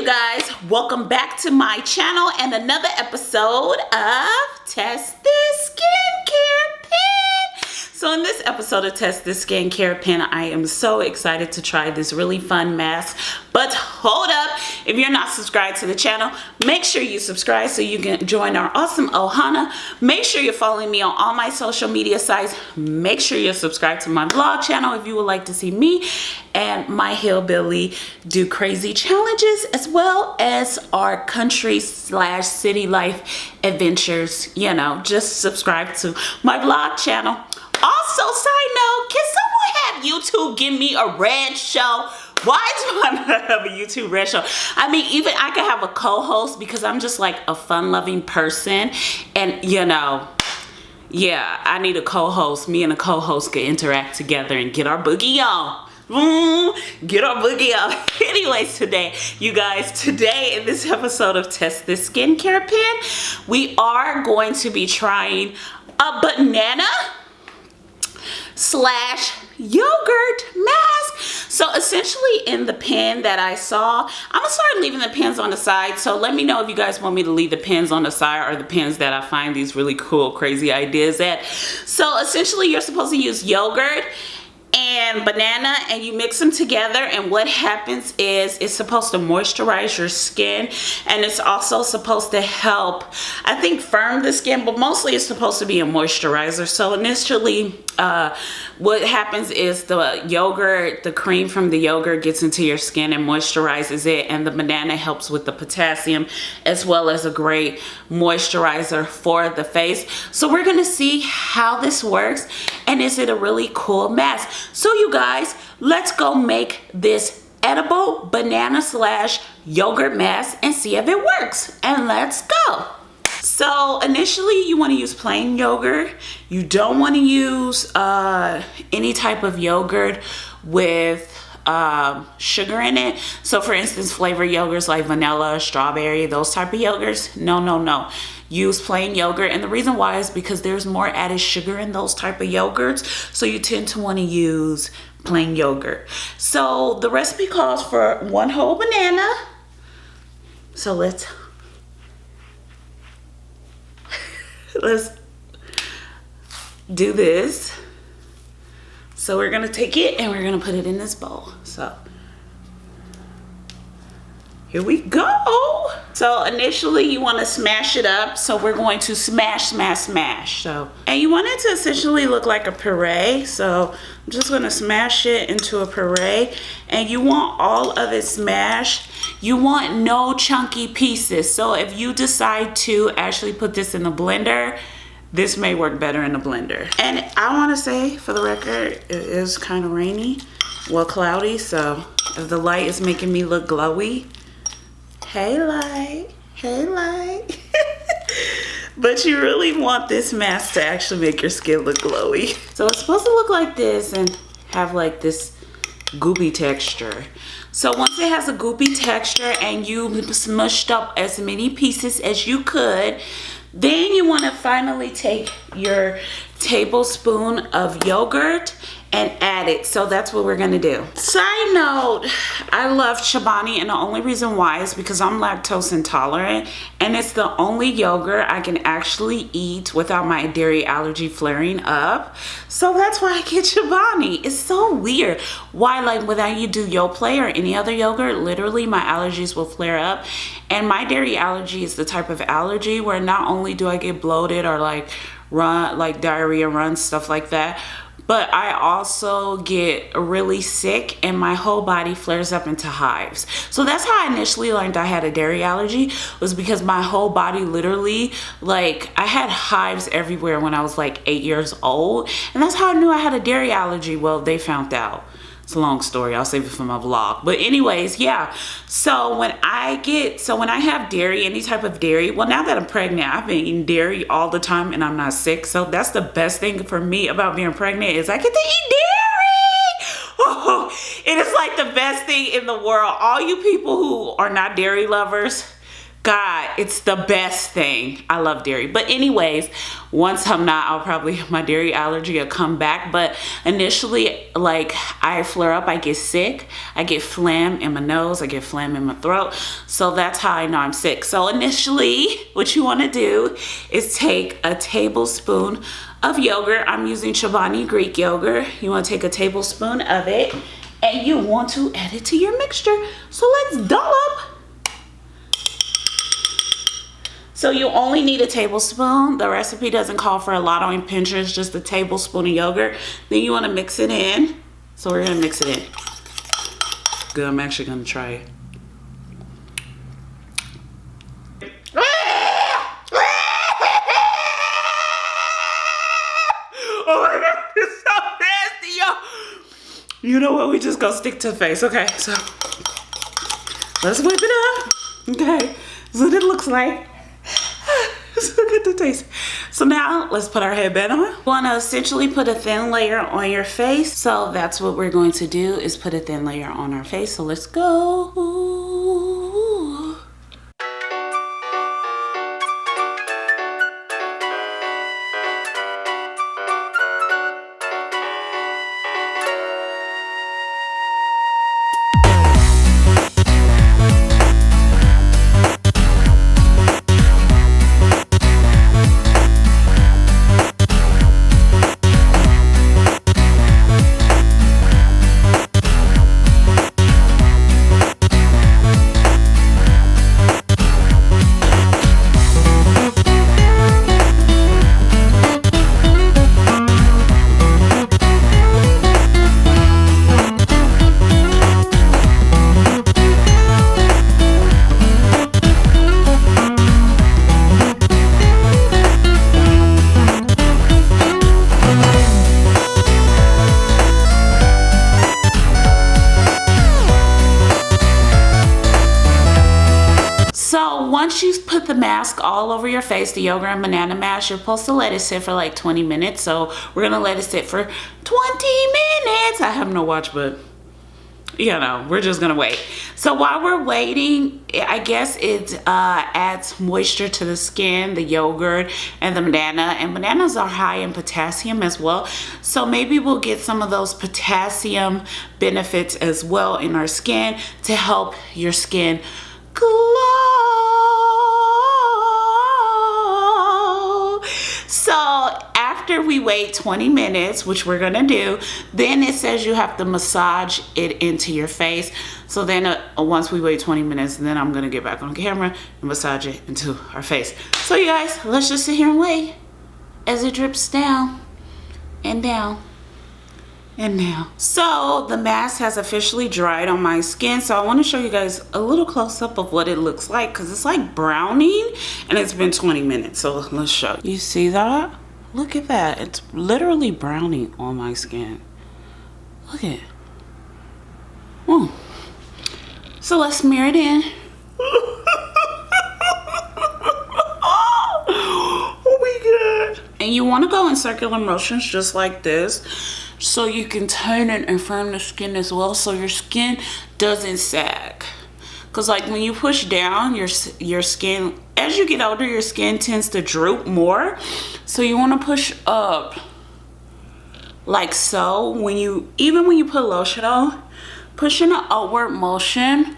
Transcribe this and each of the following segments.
you guys, welcome back to my channel and another episode of Test This Skincare Pen. So in this episode of Test This Skincare Pen, I am so excited to try this really fun mask. But hold up, if you're not subscribed to the channel, make sure you subscribe so you can join our awesome Ohana. Make sure you're following me on all my social media sites. Make sure you're subscribed to my vlog channel if you would like to see me and my hillbilly do crazy challenges, as well as our country / city life adventures. You know, just subscribe to my vlog channel. Also, side note, can someone have YouTube give me a red show? Why do I not have a YouTube red show? I mean, even I could have a co-host because I'm just like a fun-loving person. And, you know, yeah, I need a co-host. Me and a co-host could interact together and get our boogie on. Get our boogie on. Anyways, today, you guys, today in this episode of Test This Skincare Pen, we are going to be trying a banana / yogurt mask. So essentially in the pen that I saw, I'm gonna start leaving the pens on the side. So let me know if you guys want me to leave the pens on the side or the pens that I find these really cool, crazy ideas at. So essentially you're supposed to use yogurt and banana and you mix them together, and what happens is it's supposed to moisturize your skin, and it's also supposed to help, I think, firm the skin, but mostly it's supposed to be a moisturizer. So initially what happens is the yogurt, the cream from the yogurt gets into your skin and moisturizes it, and the banana helps with the potassium as well as a great moisturizer for the face. So we're gonna see how this works, and is it a really cool mask. So you guys, let's go make this edible banana / yogurt mask and see if it works, and let's go. So initially you want to use plain yogurt. You don't want to use any type of yogurt with sugar in it. So for instance, flavored yogurts like vanilla, strawberry, those type of yogurts, no. Use plain yogurt, and the reason why is because there's more added sugar in those type of yogurts, so you tend to want to use plain yogurt. So the recipe calls for 1 whole banana. So let's do this. So we're gonna take it and we're gonna put it in this bowl. So here we go. So initially you want to smash it up. So we're going to smash. So, and you want it to essentially look like a puree. So I'm just going to smash it into a puree, and you want all of it smashed. You want no chunky pieces. So if you decide to actually put this in the blender, this may work better in the blender. And I want to say, for the record, it is kind of rainy, well, cloudy. So if the light is making me look glowy, hey light. But you really want this mask to actually make your skin look glowy. So it's supposed to look like this and have like this goopy texture. So once it has a goopy texture and you smushed up as many pieces as you could, then you want to finally take your tablespoon of yogurt and add it. So that's what we're gonna do. Side note, I love Chobani, and the only reason why is because I'm lactose intolerant, and it's the only yogurt I can actually eat without my dairy allergy flaring up. So that's why I get Chobani. It's so weird why, like, without you do Yoplait or any other yogurt, literally my allergies will flare up. And my dairy allergy is the type of allergy where not only do I get bloated or like diarrhea runs, stuff like that, but I also get really sick and my whole body flares up into hives. So that's how I initially learned I had a dairy allergy, was because my whole body literally, like, I had hives everywhere when I was like 8 years old. And that's how I knew I had a dairy allergy. Well, they found out. It's a long story. I'll save it for my vlog. But anyways, yeah. So when I have dairy, any type of dairy, well, now that I'm pregnant, I've been eating dairy all the time and I'm not sick. So that's the best thing for me about being pregnant, is I get to eat dairy. Oh, it is like the best thing in the world. All you people who are not dairy lovers, God, it's the best thing. I love dairy. But anyways, once I'm not, I'll probably, my dairy allergy will come back. But initially, like, I flare up, I get sick, I get phlegm in my nose, I get phlegm in my throat. So that's how I know I'm sick. So initially, what you want to do is take a tablespoon of yogurt. I'm using Chobani Greek yogurt. You want to take a tablespoon of it and you want to add it to your mixture. So let's dollop. So you only need a tablespoon. The recipe doesn't call for a lot on Pinterest, just a tablespoon of yogurt. Then you want to mix it in. So we're going to mix it in. Good, I'm actually going to try it. Oh my God, it's so nasty, y'all. You know what? We just gonna stick to the face. Okay, so let's whip it up. Okay, so what it looks like. Let's look at the taste. So now let's put our headband on. We want to essentially put a thin layer on your face. So that's what we're going to do, is put a thin layer on our face. So let's go. Once you put the mask all over your face, the yogurt and banana mask, you're supposed to let it sit for like 20 minutes. So we're gonna let it sit for 20 minutes. I have no watch, but you know, we're just gonna wait. So while we're waiting, I guess it adds moisture to the skin, the yogurt and the banana. And bananas are high in potassium as well. So maybe we'll get some of those potassium benefits as well in our skin to help your skin glow. So after we wait 20 minutes, which we're gonna do, then it says you have to massage it into your face. So then once we wait 20 minutes, then I'm gonna get back on camera and massage it into our face. So you guys, let's just sit here and wait as it drips down and down and down. So the mask has officially dried on my skin. So I want to show you guys a little close up of what it looks like, because it's like browning and it's been 20 minutes. So let's show you. You see that? Look at that. It's literally browning on my skin. Look at it. So let's smear it in. Oh my God. And you want to go in circular motions just like this, so you can tighten and firm the skin as well, so your skin doesn't sag. Because like when you push down, your skin, as you get older, your skin tends to droop more. So you want to push up like so. Even when you put lotion on, push in an upward motion,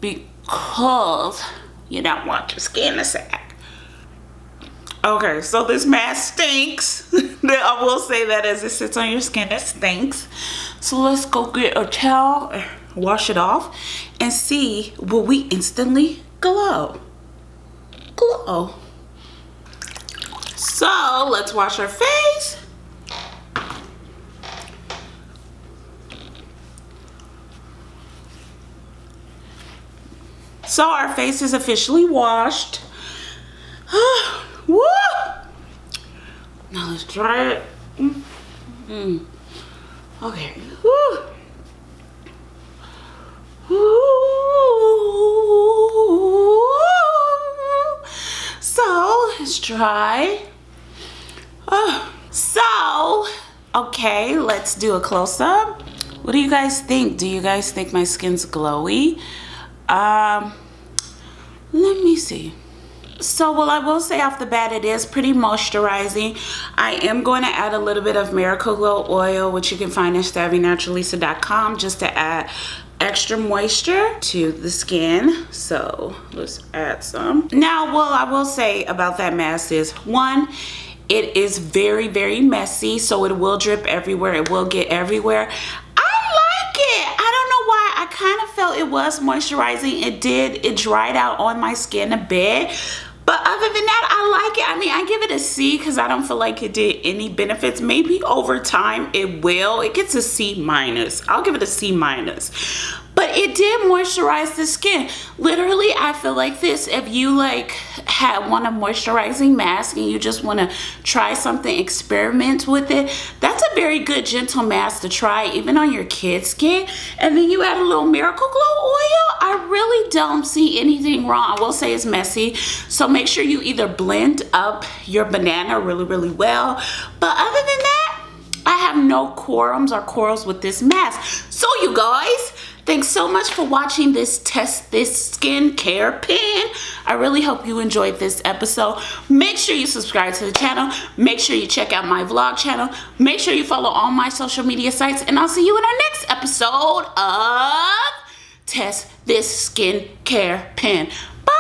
because you don't want your skin to sag. Okay, so this mask stinks. I will say that as it sits on your skin, it stinks. So let's go get a towel, wash it off, and see, will we instantly glow? Glow. So let's wash our face. So our face is officially washed. Woo! Now let's try it. Okay. Woo. So it's dry. So okay, let's do a close-up. What do you guys think? Do you guys think my skin's glowy? Let Let me see. So, well, I will say off the bat, it is pretty moisturizing. I am going to add a little bit of Miracle Glow oil, which you can find at savvynaturalista.com, just to add extra moisture to the skin. So let's add some. Now, well, I will say about that mask is, one, it is very, very messy, so it will drip everywhere. It will get everywhere. I don't know why. I kind of felt it was moisturizing. It dried out on my skin a bit. But other than that, I like it. I mean, I give it a C because I don't feel like it did any benefits. Maybe over time it will. It gets a C minus. I'll give it a C minus. But it did moisturize the skin. Literally, I feel like this. If you like want a moisturizing mask and you just want to try something, experiment with it, that's a very good gentle mask to try even on your kid's skin. And then you add a little Miracle Glow oil. I really don't see anything wrong. I will say it's messy. So make sure you either blend up your banana really, really well. But other than that, I have no quarrels with this mask. So you guys, thanks so much for watching this Test This Skincare Pen. I really hope you enjoyed this episode. Make sure you subscribe to the channel. Make sure you check out my vlog channel. Make sure you follow all my social media sites. And I'll see you in our next episode of Test This Skincare Pen. Bye.